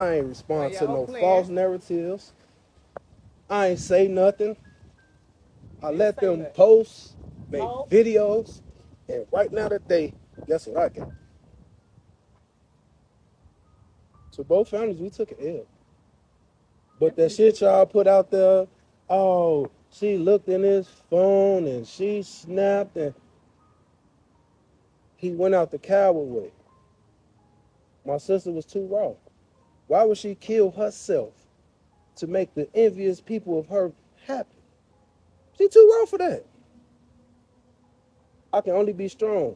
I ain't respond to no false narratives. I ain't say nothing. I let them post, make videos, and right now today, guess what I got? So both families, we took an L. But that shit y'all put out there, oh, she looked in his phone and she snapped and he went out the coward way. My sister was too raw. Why would she kill herself to make the envious people of her happy? She too raw for that. I can only be strong.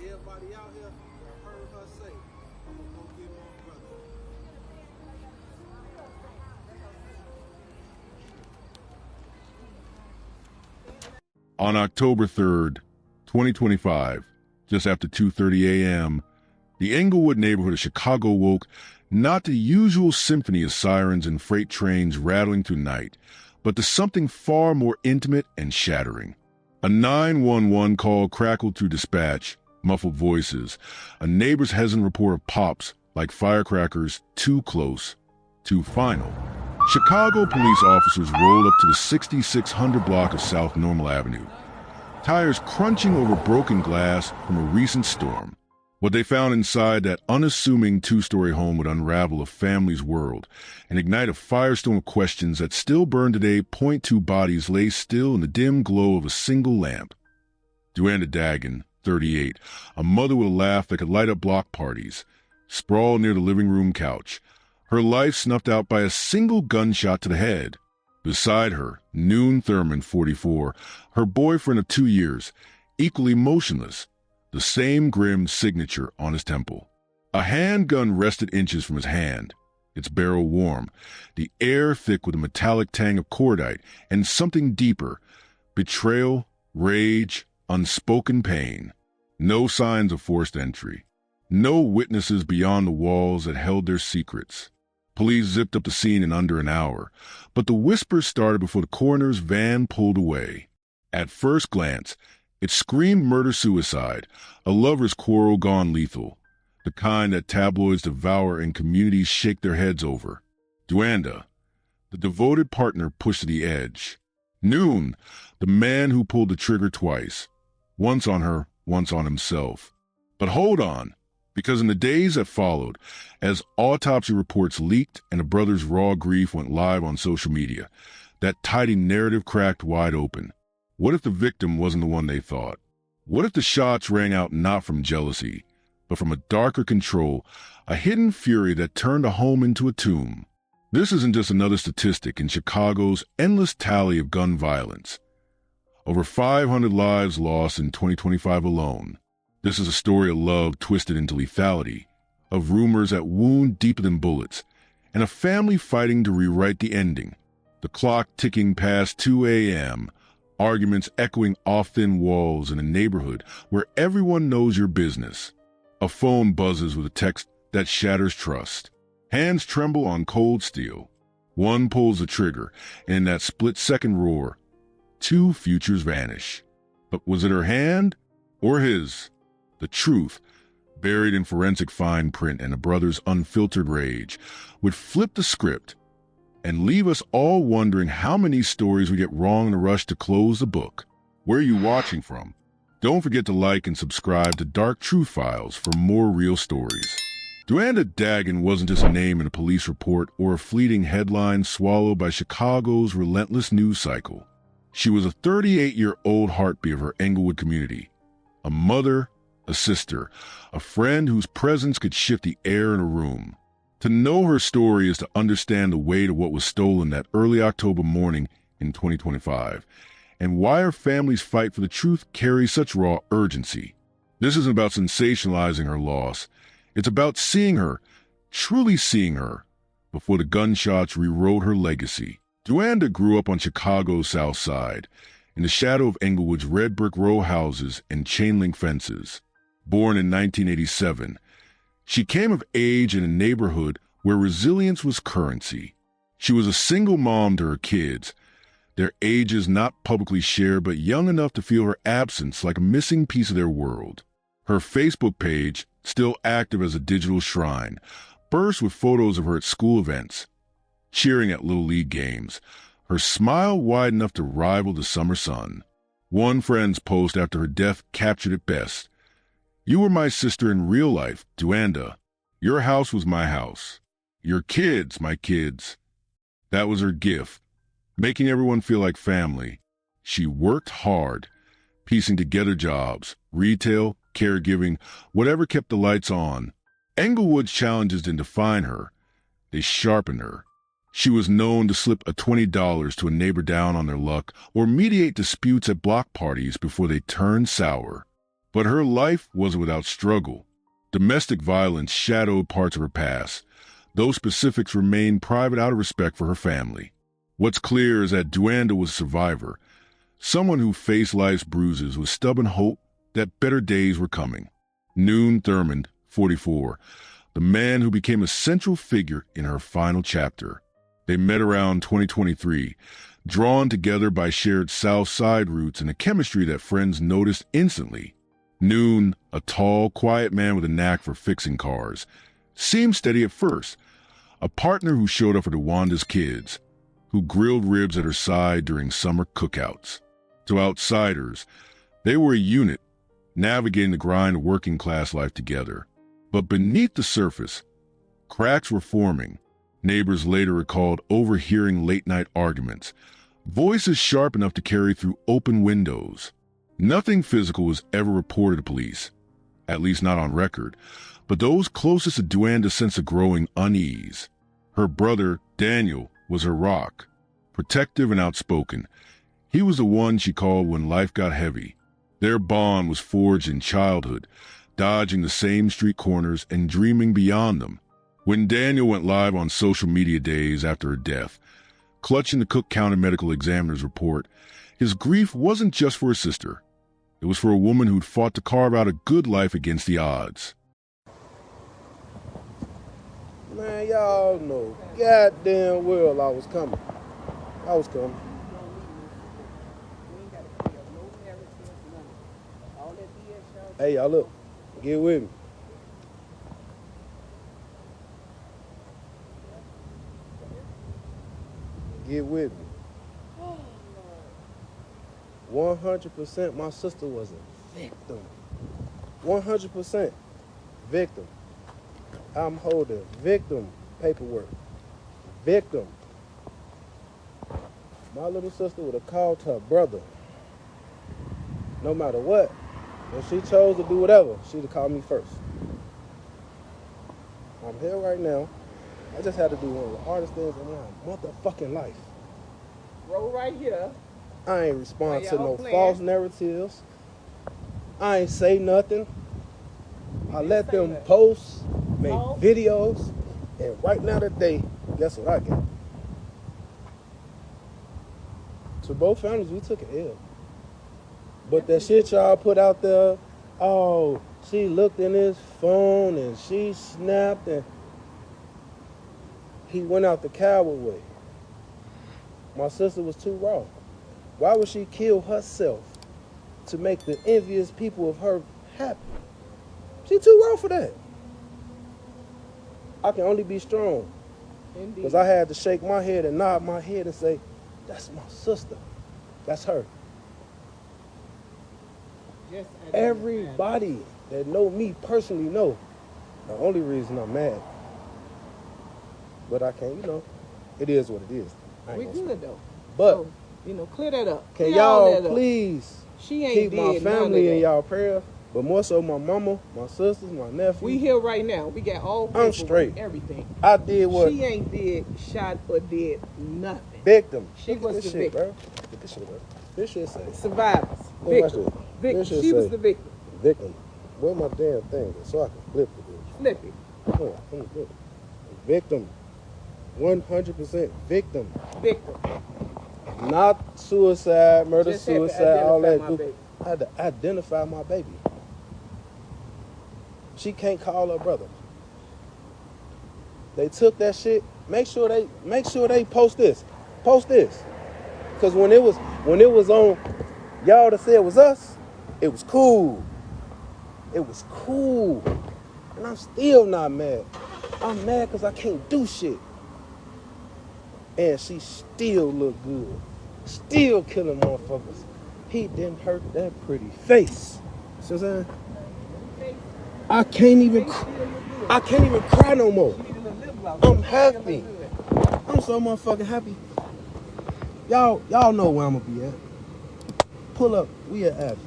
Everybody out here, I heard her say, I'm gonna go get my brother. On October 3rd, 2025, just after 2:30 a.m., the Englewood neighborhood of Chicago woke not to the usual symphony of sirens and freight trains rattling through night, but to something far more intimate and shattering. A 911 call crackled through dispatch, muffled voices, a neighbor's hesitant report of pops like firecrackers, too close, too final. Chicago police officers rolled up to the 6600 block of South Normal Avenue, tires crunching over broken glass from a recent storm. What they found inside that unassuming two-story home would unravel a family's world and ignite a firestorm of questions that still burn today. Two bodies lay still in the dim glow of a single lamp. Dewanda Dagen, 38, a mother with a laugh that could light up block parties, sprawled near the living room couch, her life snuffed out by a single gunshot to the head. Beside her, Noon Thurmond, 44, her boyfriend of 2 years, equally motionless, the same grim signature on his temple. A handgun rested inches from his hand, its barrel warm, the air thick with a metallic tang of cordite and something deeper, betrayal, rage, unspoken pain. No signs of forced entry. No witnesses beyond the walls that held their secrets. Police zipped up the scene in under an hour, but the whispers started before the coroner's van pulled away. At first glance, it screamed murder-suicide, a lover's quarrel gone lethal, the kind that tabloids devour and communities shake their heads over. Dewanda, the devoted partner pushed to the edge. Noon, the man who pulled the trigger twice, once on her, once on himself. But hold on. Because in the days that followed, as autopsy reports leaked and the brothers' raw grief went live on social media, that tidy narrative cracked wide open. What if the victim wasn't the one they thought? What if the shots rang out not from jealousy, but from a darker control, a hidden fury that turned a home into a tomb? This isn't just another statistic in Chicago's endless tally of gun violence. Over 500 lives lost in 2025 alone. This is a story of love twisted into lethality, of rumors that wound deeper than bullets, and a family fighting to rewrite the ending. The clock ticking past 2 a.m., arguments echoing off thin walls in a neighborhood where everyone knows your business. A phone buzzes with a text that shatters trust. Hands tremble on cold steel. One pulls the trigger, and in that split-second roar, two futures vanish. But was it her hand or his? The truth, buried in forensic fine print and a brother's unfiltered rage, would flip the script and leave us all wondering how many stories we get wrong in a rush to close the book. Where are you watching from? Don't forget to like and subscribe to Dark Truth Files for more real stories. Dewanda Dagen wasn't just a name in a police report or a fleeting headline swallowed by Chicago's relentless news cycle. She was a 38-year-old heartbeat of her Englewood community, a mother, a sister, a friend whose presence could shift the air in a room. To know her story is to understand the weight of what was stolen that early October morning in 2025, and why her family's fight for the truth carries such raw urgency. This isn't about sensationalizing her loss. It's about seeing her, truly seeing her, before the gunshots rewrote her legacy. Dewanda grew up on Chicago's South Side, in the shadow of Englewood's red brick row houses and chain-link fences. Born in 1987, she came of age in a neighborhood where resilience was currency. She was a single mom to her kids, their ages not publicly shared but young enough to feel her absence like a missing piece of their world. Her Facebook page, still active as a digital shrine, burst with photos of her at school events, cheering at Little League games, her smile wide enough to rival the summer sun. One friend's post after her death captured it best. "You were my sister in real life, Dewanda. Your house was my house. Your kids, my kids." That was her gift, making everyone feel like family. She worked hard, piecing together jobs, retail, caregiving, whatever kept the lights on. Englewood's challenges didn't define her. They sharpened her. She was known to slip a $20 to a neighbor down on their luck or mediate disputes at block parties before they turned sour. But her life wasn't without struggle. Domestic violence shadowed parts of her past. Those specifics remained private out of respect for her family. What's clear is that Dewanda was a survivor, someone who faced life's bruises with stubborn hope that better days were coming. Noon Thurmond, 44, the man who became a central figure in her final chapter. They met around 2023, drawn together by shared South Side roots and a chemistry that friends noticed instantly. Noon, a tall, quiet man with a knack for fixing cars, seemed steady at first, a partner who showed up for Dewanda's kids, who grilled ribs at her side during summer cookouts. To outsiders, they were a unit, navigating the grind of working-class life together. But beneath the surface, cracks were forming. Neighbors later recalled overhearing late-night arguments, voices sharp enough to carry through open windows. Nothing physical was ever reported to police, at least not on record, but those closest to Dewanda sensed a growing unease. Her brother, Daniel, was her rock, protective and outspoken. He was the one she called when life got heavy. Their bond was forged in childhood, dodging the same street corners and dreaming beyond them. When Daniel went live on social media days after her death, clutching the Cook County Medical Examiner's report, his grief wasn't just for his sister. It was for a woman who'd fought to carve out a good life against the odds. Man, y'all know goddamn well I was coming. I was coming. Hey, y'all look. Get with me. Get with me. 100% my sister was a victim. 100% victim. I'm holding victim paperwork. Victim. My little sister would have called her brother. No matter what. If she chose to do whatever, she'd have called me first. I'm here right now. I just had to do one of the hardest things in my motherfucking life. Roll right here. I ain't respond to no false narratives. I ain't say nothing. I let them post, make videos, and right now today, guess what I get? To both families, we took an L. But that shit y'all put out there, oh, she looked in his phone and she snapped and he went out the coward way. My sister was too raw. Why would she kill herself to make the envious people of her happy? She too raw for that. I can only be strong. Because I had to shake my head and nod my head and say, that's my sister. That's her. Yes, everybody that know me personally know the only reason I'm mad. But I can't, it is what it is. We good though. But, so, clear that up. Can y'all please keep my family in y'all prayers? But more so my mama, my sisters, my nephew. We here right now. We got all I'm straight. Everything. I did what? She ain't did, shot, or did nothing. Victim. She was the victim. Bro. Look at this shit, bro. This shit say. Survivors. Victim. Victim. She was the victim. Victim. Where my damn thing is so I can flip it. Flip it. Oh, I'm good. Victim. 100% victim. Victim. Not suicide, murder, Just had to suicide, all that. identify my baby. I had to identify my baby. She can't call her brother. They took that shit. Make sure they post this. Post this. Cause when it was on y'all to say it was us, it was cool. It was cool. And I'm still not mad. I'm mad because I can't do shit. And she still look good. Still killing motherfuckers. He didn't hurt that pretty face. See what I'm saying? I can't even cry no more. I'm happy. I'm so motherfucking happy. Y'all know where I'm gonna be at. Pull up. We at Abby's.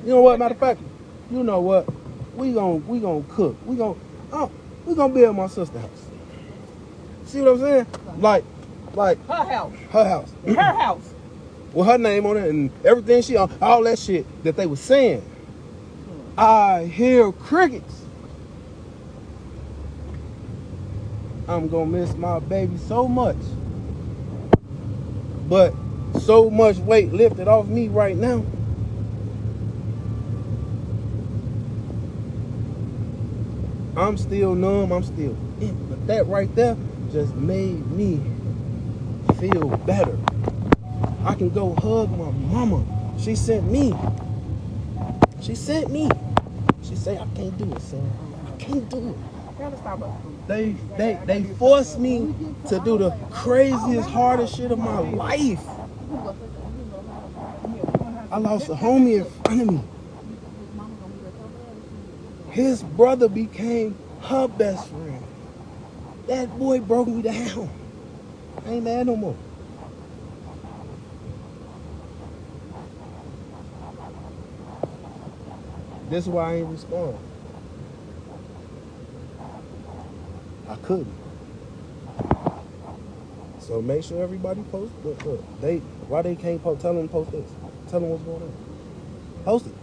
You know what? Matter of fact, you know what? We gonna cook. We gonna be at my sister's house. See what I'm saying? Like Her house. her house. Her house. With her name on it and everything she on, all that shit that they was saying. I hear crickets. I'm gonna miss my baby so much. But so much weight lifted off me right now. I'm still numb, I'm still in. But that right there just made me feel better. I can go hug my mama. She sent me. She say, I can't do it, son. I can't do it. They forced me to do the craziest, hardest shit of my life. I lost a homie in front of me. His brother became her best friend. That boy broke me down. I ain't mad no more. This is why I ain't respond. I couldn't. So make sure everybody post. Look, why they can't post? Tell them to post this. Tell them what's going on. Post it.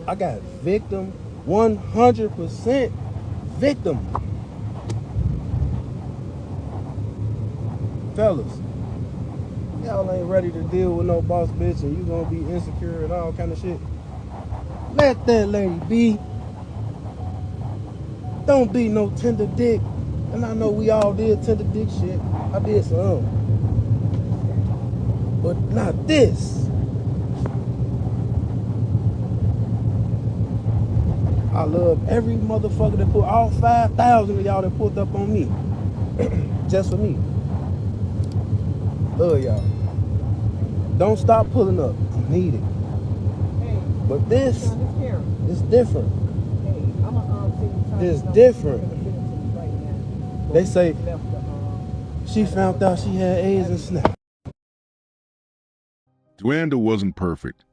I got victim, 100% victim. Fellas, y'all ain't ready to deal with no boss bitch and you gonna be insecure and all kind of shit. Let that lady be. Don't be no tender dick. And I know we all did tender dick shit. I did some. But not this. I love every motherfucker that put all 5,000 of y'all that pulled up on me. Just for me. Love y'all. Don't stop pulling up. I need it. But this is different. It's different. They say she found out she had AIDS and snap. Dewanda wasn't perfect.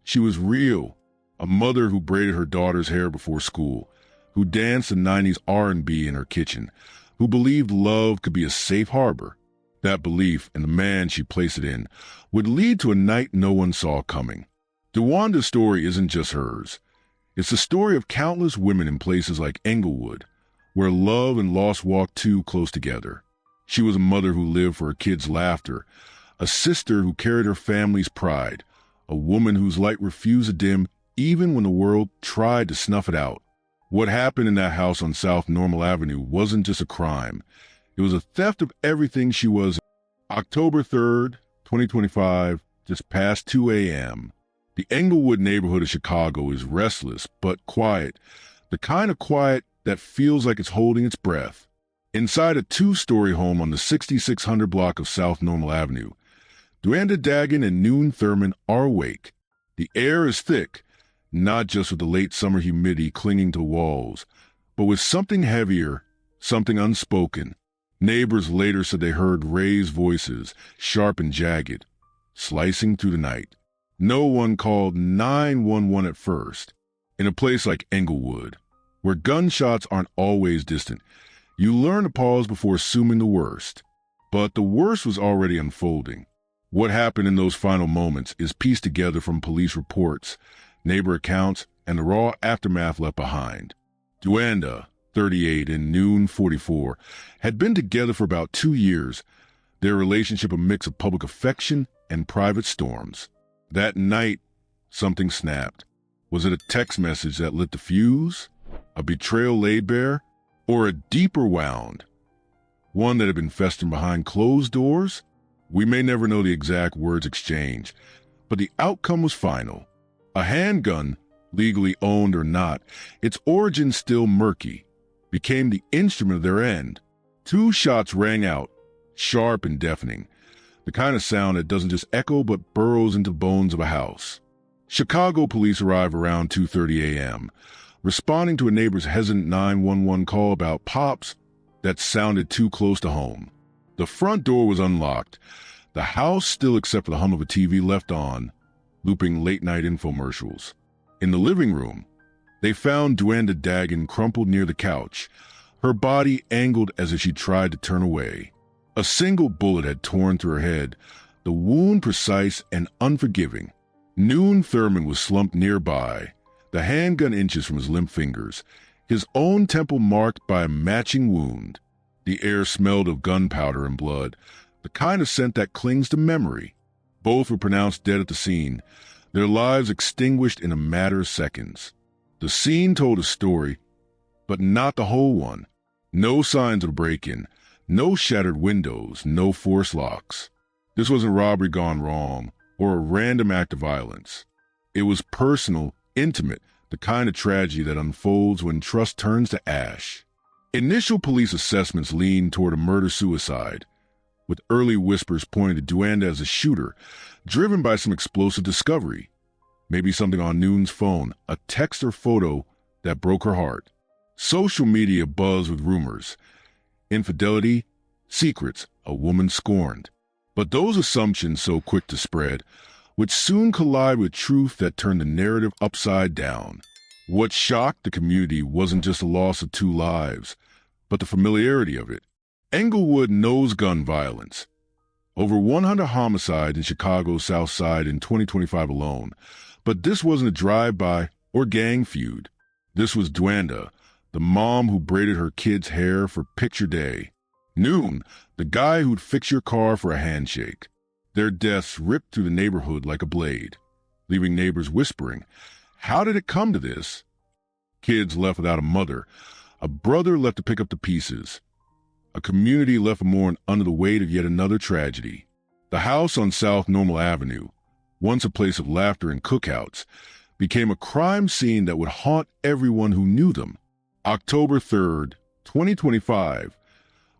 She was real. A mother who braided her daughter's hair before school, who danced the 90s R&B in her kitchen, who believed love could be a safe harbor. That belief and the man she placed it in would lead to a night no one saw coming. Dewanda's story isn't just hers. It's the story of countless women in places like Englewood, where love and loss walk too close together. She was a mother who lived for her kids' laughter, a sister who carried her family's pride, a woman whose light refused to dim even when the world tried to snuff it out. What happened in that house on South Normal Avenue wasn't just a crime. It was a theft of everything she was. October 3rd, 2025, just past 2 a.m. The Englewood neighborhood of Chicago is restless but quiet, the kind of quiet that feels like it's holding its breath. Inside a two-story home on the 6600 block of South Normal Avenue, Dewanda Dagen and Noon Thurmond are awake. The air is thick, not just with the late summer humidity clinging to walls, but with something heavier, something unspoken. Neighbors later said they heard raised voices, sharp and jagged, slicing through the night. No one called 911 at first. In a place like Englewood, where gunshots aren't always distant, you learn to pause before assuming the worst. But the worst was already unfolding. What happened in those final moments is pieced together from police reports, neighbor accounts, and the raw aftermath left behind. Dewanda, 38, and Noon, 44, had been together for about 2 years, their relationship a mix of public affection and private storms. That night, something snapped. Was it a text message that lit the fuse? A betrayal laid bare? Or a deeper wound? One that had been festering behind closed doors? We may never know the exact words exchanged, but the outcome was final. A handgun, legally owned or not, its origin still murky, became the instrument of their end. 2 shots rang out, sharp and deafening, the kind of sound that doesn't just echo but burrows into the bones of a house. Chicago police arrive around 2:30 a.m., responding to a neighbor's hesitant 911 call about pops that sounded too close to home. The front door was unlocked, the house still except for the hum of a TV left on, looping late-night infomercials. In the living room, they found Dewanda Dagen crumpled near the couch, her body angled as if she tried to turn away. A single bullet had torn through her head, the wound precise and unforgiving. Noon Thurmond was slumped nearby, the handgun inches from his limp fingers, his own temple marked by a matching wound. The air smelled of gunpowder and blood, the kind of scent that clings to memory. Both were pronounced dead at the scene, their lives extinguished in a matter of seconds. The scene told a story, but not the whole one. No signs of a break-in, no shattered windows, no forced locks. This wasn't robbery gone wrong, or a random act of violence. It was personal, intimate, the kind of tragedy that unfolds when trust turns to ash. Initial police assessments leaned toward a murder-suicide, with early whispers pointing to Dewanda as a shooter, driven by some explosive discovery. Maybe something on Noon's phone, a text or photo that broke her heart. Social media buzzed with rumors. Infidelity, secrets, a woman scorned. But those assumptions, so quick to spread, would soon collide with truth that turned the narrative upside down. What shocked the community wasn't just the loss of 2 lives, but the familiarity of it. Englewood knows gun violence. Over 100 homicides in Chicago's South Side in 2025 alone, but this wasn't a drive-by or gang feud. This was Dewanda, the mom who braided her kids' hair for picture day. Noon, the guy who'd fix your car for a handshake. Their deaths ripped through the neighborhood like a blade, leaving neighbors whispering, "How did it come to this?" Kids left without a mother, a brother left to pick up the pieces, a community left to mourn under the weight of yet another tragedy. The house on South Normal Avenue, once a place of laughter and cookouts, became a crime scene that would haunt everyone who knew them. October 3rd, 2025,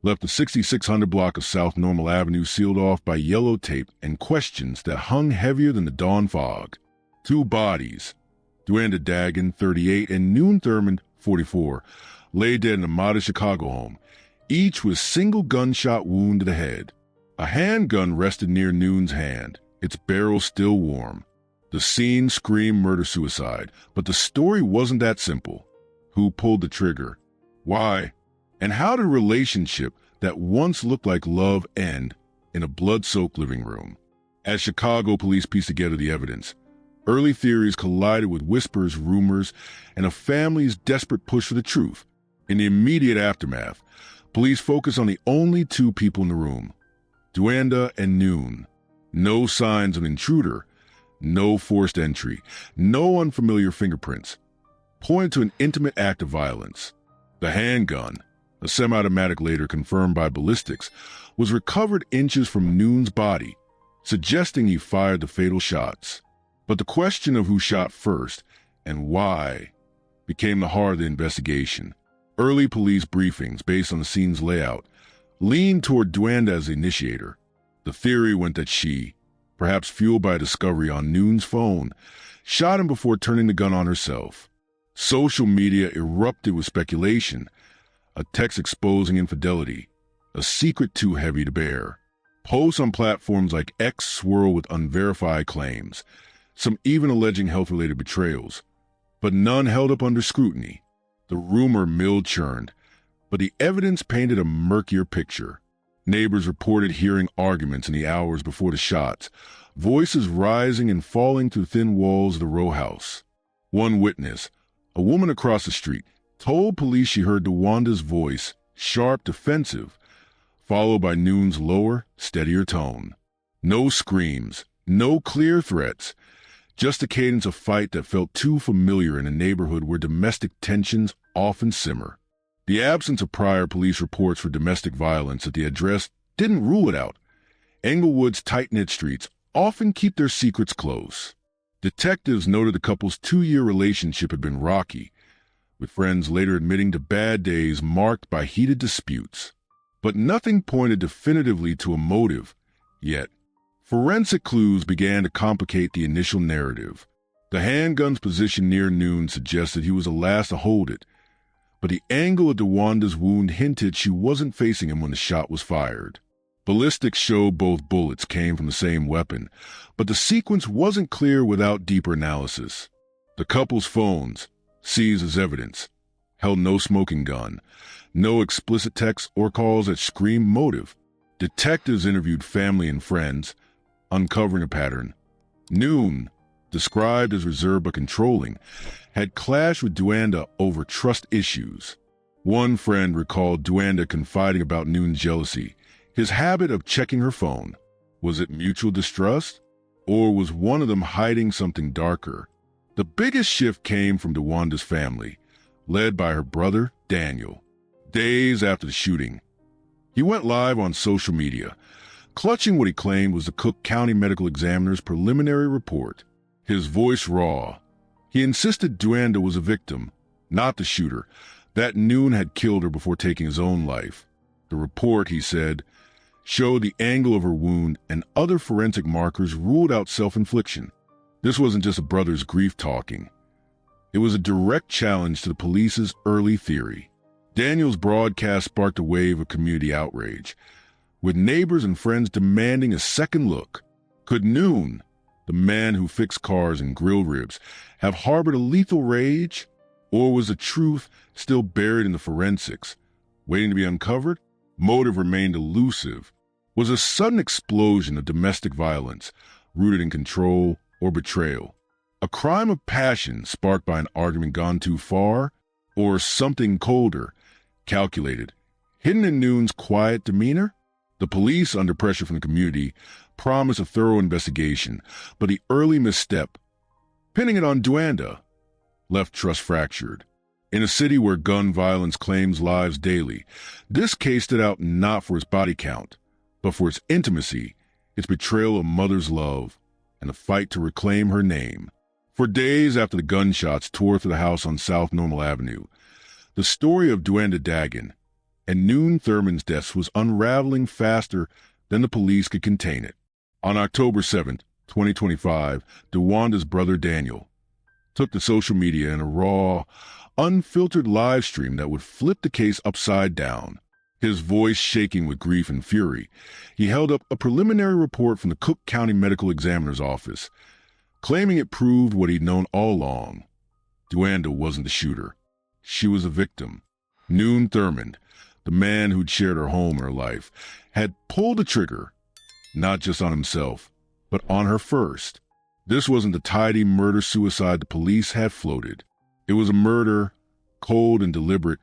left the 6600 block of South Normal Avenue sealed off by yellow tape and questions that hung heavier than the dawn fog. 2 bodies, Dewanda Dagen, 38, and Noon Thurmond, 44, lay dead in a modest Chicago home, each with a single gunshot wound to the head. A handgun rested near Noon's hand, its barrel still warm. The scene screamed murder-suicide, but the story wasn't that simple. Who pulled the trigger? Why? And how did a relationship that once looked like love end in a blood-soaked living room? As Chicago police pieced together the evidence, early theories collided with whispers, rumors, and a family's desperate push for the truth. In the immediate aftermath, police focused on the only 2 people in the room, Dewanda and Noon. No signs of an intruder, no forced entry, no unfamiliar fingerprints, pointed to an intimate act of violence. The handgun, a semi-automatic later confirmed by ballistics, was recovered inches from Noon's body, suggesting he fired the fatal shots. But the question of who shot first and why became the heart of the investigation. Early police briefings, based on the scene's layout, leaned toward Dewanda as the initiator. The theory went that she, perhaps fueled by a discovery on Noon's phone, shot him before turning the gun on herself. Social media erupted with speculation, a text exposing infidelity, a secret too heavy to bear. Posts on platforms like X swirl with unverified claims, some even alleging health-related betrayals, but none held up under scrutiny. The rumor mill churned, but the evidence painted a murkier picture. Neighbors reported hearing arguments in the hours before the shots, voices rising and falling through thin walls of the row house. One witness, a woman across the street, told police she heard Dewanda's voice, sharp, defensive, followed by Noon's lower, steadier tone. No screams, no clear threats, just a cadence of fight that felt too familiar in a neighborhood where domestic tensions often simmer. The absence of prior police reports for domestic violence at the address didn't rule it out. Englewood's tight-knit streets often keep their secrets close. Detectives noted the couple's 2-year relationship had been rocky, with friends later admitting to bad days marked by heated disputes. But nothing pointed definitively to a motive, yet. Forensic clues began to complicate the initial narrative. The handgun's position near Noon suggested he was the last to hold it, but the angle of Dewanda's wound hinted she wasn't facing him when the shot was fired. Ballistics showed both bullets came from the same weapon, but the sequence wasn't clear without deeper analysis. The couple's phones, seized as evidence, held no smoking gun, no explicit texts or calls that screamed motive. Detectives interviewed family and friends, uncovering a pattern. Noon, described as reserved but controlling, had clashed with Dewanda over trust issues. One friend recalled Dewanda confiding about Noon's jealousy, his habit of checking her phone. Was it mutual distrust? Or was one of them hiding something darker? The biggest shift came from Dewanda's family, led by her brother, Daniel. Days after the shooting, he went live on social media, clutching what he claimed was the Cook County Medical Examiner's preliminary report. His voice raw. He insisted Dewanda was a victim, not the shooter, that Noon had killed her before taking his own life. The report, he said, showed the angle of her wound and other forensic markers ruled out self-infliction. This wasn't just a brother's grief talking. It was a direct challenge to the police's early theory. Daniel's broadcast sparked a wave of community outrage, with neighbors and friends demanding a second look. Could Noon, the man who fixed cars and grill ribs, have harbored a lethal rage? Or was the truth still buried in the forensics, waiting to be uncovered? Motive remained elusive. Was a sudden explosion of domestic violence, rooted in control or betrayal, a crime of passion sparked by an argument gone too far, or something colder, calculated, hidden in Noon's quiet demeanor? The police, under pressure from the community, promised a thorough investigation, but the early misstep, pinning it on Dewanda, left trust fractured. In a city where gun violence claims lives daily, this case stood out not for its body count, but for its intimacy, its betrayal of mother's love, and the fight to reclaim her name. For days after the gunshots tore through the house on South Normal Avenue, the story of Dewanda Dagen and Noon Thurmond's deaths was unraveling faster than the police could contain it. On October 7, 2025, Dewanda's brother Daniel took to social media in a raw, unfiltered live stream that would flip the case upside down. His voice shaking with grief and fury, he held up a preliminary report from the Cook County Medical Examiner's office, claiming it proved what he'd known all along. Dewanda wasn't the shooter. She was a victim. Noon Thurmond, the man who'd shared her home and her life, had pulled the trigger, not just on himself, but on her first. This wasn't the tidy murder-suicide the police had floated. It was a murder, cold and deliberate,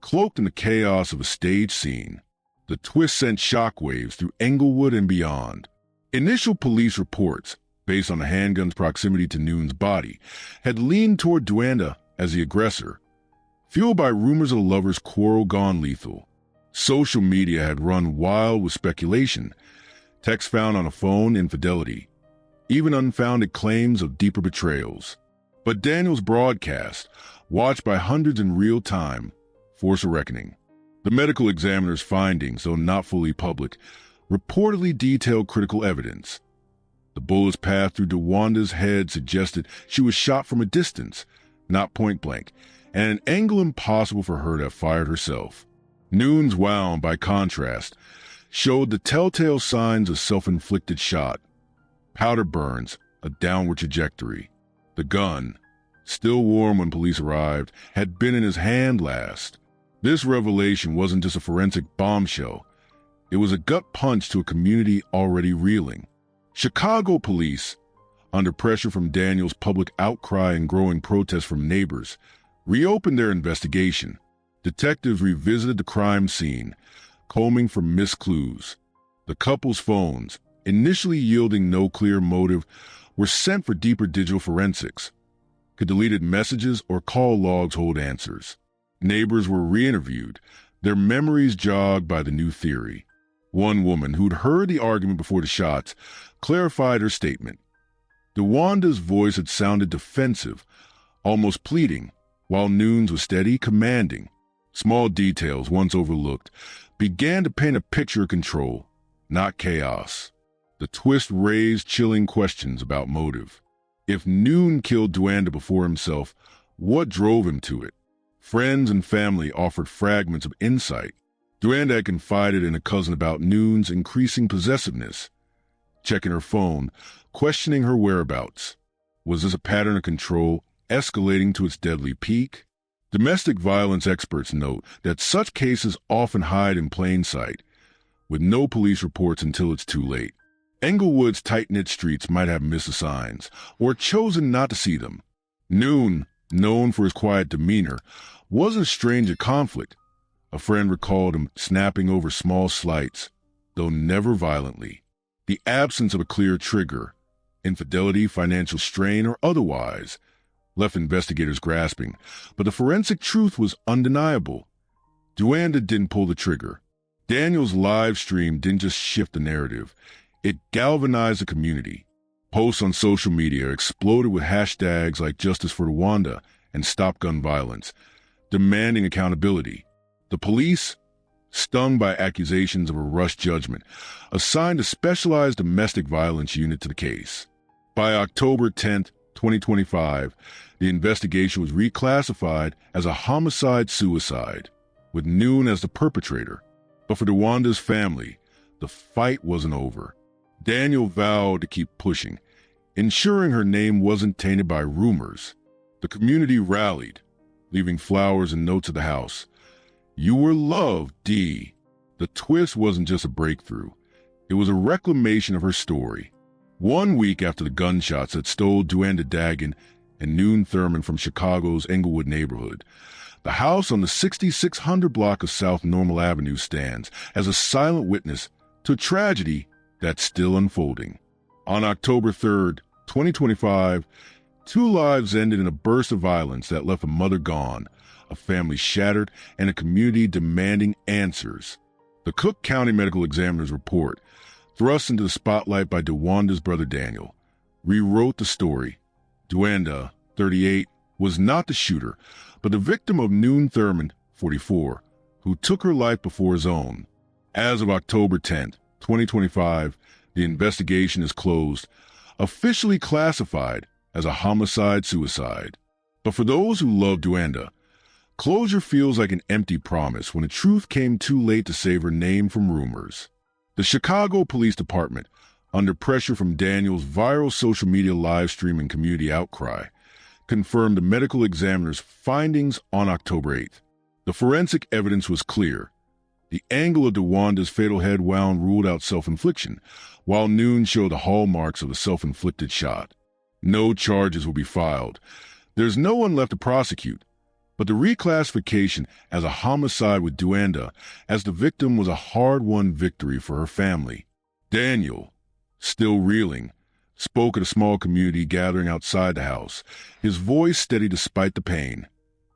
cloaked in the chaos of a stage scene. The twist sent shockwaves through Englewood and beyond. Initial police reports, based on the handgun's proximity to Noon's body, had leaned toward Dewanda as the aggressor, fueled by rumors of the lovers' quarrel gone lethal. Social media had run wild with speculation, texts found on a phone, infidelity, even unfounded claims of deeper betrayals. But Daniel's broadcast, watched by hundreds in real time, forced a reckoning. The medical examiner's findings, though not fully public, reportedly detailed critical evidence. The bullet's path through Dewanda's head suggested she was shot from a distance, not point blank, and an angle impossible for her to have fired herself. Noon's wound, by contrast, showed the telltale signs of self-inflicted shot. Powder burns, a downward trajectory. The gun, still warm when police arrived, had been in his hand last. This revelation wasn't just a forensic bombshell. It was a gut punch to a community already reeling. Chicago police, under pressure from Daniel's public outcry and growing protests from neighbors, reopened their investigation. Detectives revisited the crime scene, combing for missed clues. The couple's phones, initially yielding no clear motive, were sent for deeper digital forensics. Could deleted messages or call logs hold answers? Neighbors were re-interviewed, their memories jogged by the new theory. One woman who'd heard the argument before the shots clarified her statement. Dewanda's voice had sounded defensive, almost pleading, while Noon's was steady, commanding. Small details, once overlooked, began to paint a picture of control, not chaos. The twist raised chilling questions about motive. If Noon killed Dewanda before himself, what drove him to it? Friends and family offered fragments of insight. Dewanda had confided in a cousin about Noon's increasing possessiveness, checking her phone, questioning her whereabouts. Was this a pattern of control escalating to its deadly peak? Domestic violence experts note that such cases often hide in plain sight, with no police reports until it's too late. Englewood's tight-knit streets might have missed the signs, or chosen not to see them. Noon, known for his quiet demeanor, wasn't strange at conflict. A friend recalled him snapping over small slights, though never violently. The absence of a clear trigger, infidelity, financial strain, or otherwise, left investigators grasping, but the forensic truth was undeniable. Dewanda didn't pull the trigger. Daniel's live stream didn't just shift the narrative, it galvanized the community. Posts on social media exploded with hashtags like Justice for Dewanda and Stop Gun Violence, demanding accountability. The police, stung by accusations of a rushed judgment, assigned a specialized domestic violence unit to the case. By October 10, 2025, the investigation was reclassified as a homicide-suicide, with Noon as the perpetrator. But for Dewanda's family, the fight wasn't over. Daniel vowed to keep pushing, ensuring her name wasn't tainted by rumors. The community rallied, leaving flowers and notes at the house. You were loved, Dee. The twist wasn't just a breakthrough. It was a reclamation of her story. 1 week after the gunshots that stole Dewanda Dagen and Noon Thurmond from Chicago's Englewood neighborhood, the house on the 6600 block of South Normal Avenue stands as a silent witness to a tragedy that's still unfolding. On October 3rd, 2025, 2 lives ended in a burst of violence that left a mother gone, a family shattered, and a community demanding answers. The Cook County Medical Examiner's report, thrust into the spotlight by Dewanda's brother Daniel, rewrote the story. Dewanda, 38, was not the shooter, but the victim of Noon Thurmond, 44, who took her life before his own. As of October 10, 2025, the investigation is closed, officially classified as a homicide-suicide. But for those who love Dewanda, closure feels like an empty promise when the truth came too late to save her name from rumors. The Chicago Police Department, under pressure from Daniel's viral social media live stream and community outcry, confirmed the medical examiner's findings on October 8th. The forensic evidence was clear. The angle of Dewanda's fatal head wound ruled out self-infliction, while Noon showed the hallmarks of a self-inflicted shot. No charges will be filed. There's no one left to prosecute. But the reclassification as a homicide with Dewanda as the victim was a hard-won victory for her family. Daniel, still reeling, spoke at a small community gathering outside the house, his voice steady despite the pain.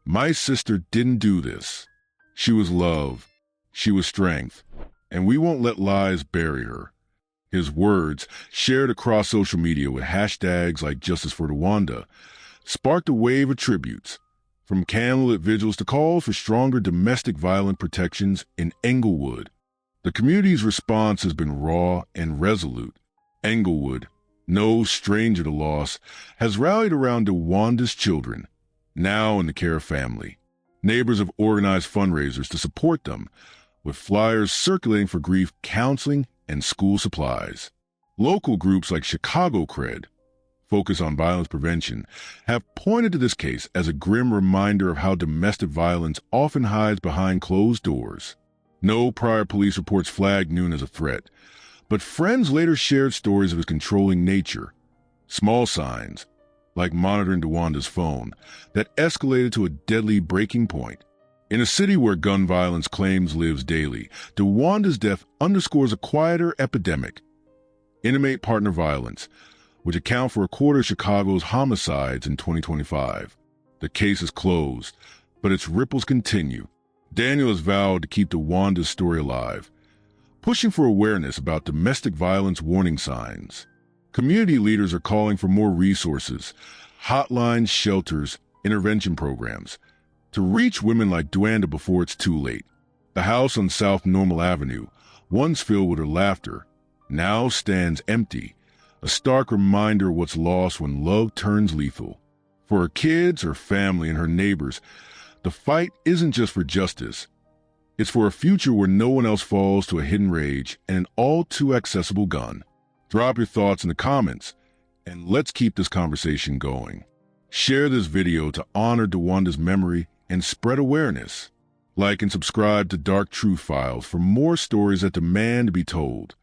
My sister didn't do this. She was love. She was strength. And we won't let lies bury her. His words, shared across social media with hashtags like Justice for Dewanda, sparked a wave of tributes, from candlelit vigils to calls for stronger domestic violence protections in Englewood. The community's response has been raw and resolute. Englewood, no stranger to loss, has rallied around Dewanda's children, now in the care of family. Neighbors have organized fundraisers to support them, with flyers circulating for grief counseling and school supplies. Local groups like Chicago Cred, focus on violence prevention, have pointed to this case as a grim reminder of how domestic violence often hides behind closed doors. No prior police reports flagged Noon as a threat, but friends later shared stories of his controlling nature. Small signs, like monitoring Dewanda's phone, that escalated to a deadly breaking point. In a city where gun violence claims lives daily, Dewanda's death underscores a quieter epidemic: intimate partner violence, which account for a quarter of Chicago's homicides in 2025. The case is closed, but its ripples continue. Daniel has vowed to keep Dewanda's story alive, pushing for awareness about domestic violence warning signs. Community leaders are calling for more resources, hotlines, shelters, intervention programs, to reach women like Dewanda before it's too late. The house on South Normal Avenue, once filled with her laughter, now stands empty, a stark reminder of what's lost when love turns lethal. For her kids, her family, and her neighbors, the fight isn't just for justice. It's for a future where no one else falls to a hidden rage and an all-too-accessible gun. Drop your thoughts in the comments, and let's keep this conversation going. Share this video to honor Dewanda's memory and spread awareness. Like and subscribe to Dark Truth Files for more stories that demand to be told.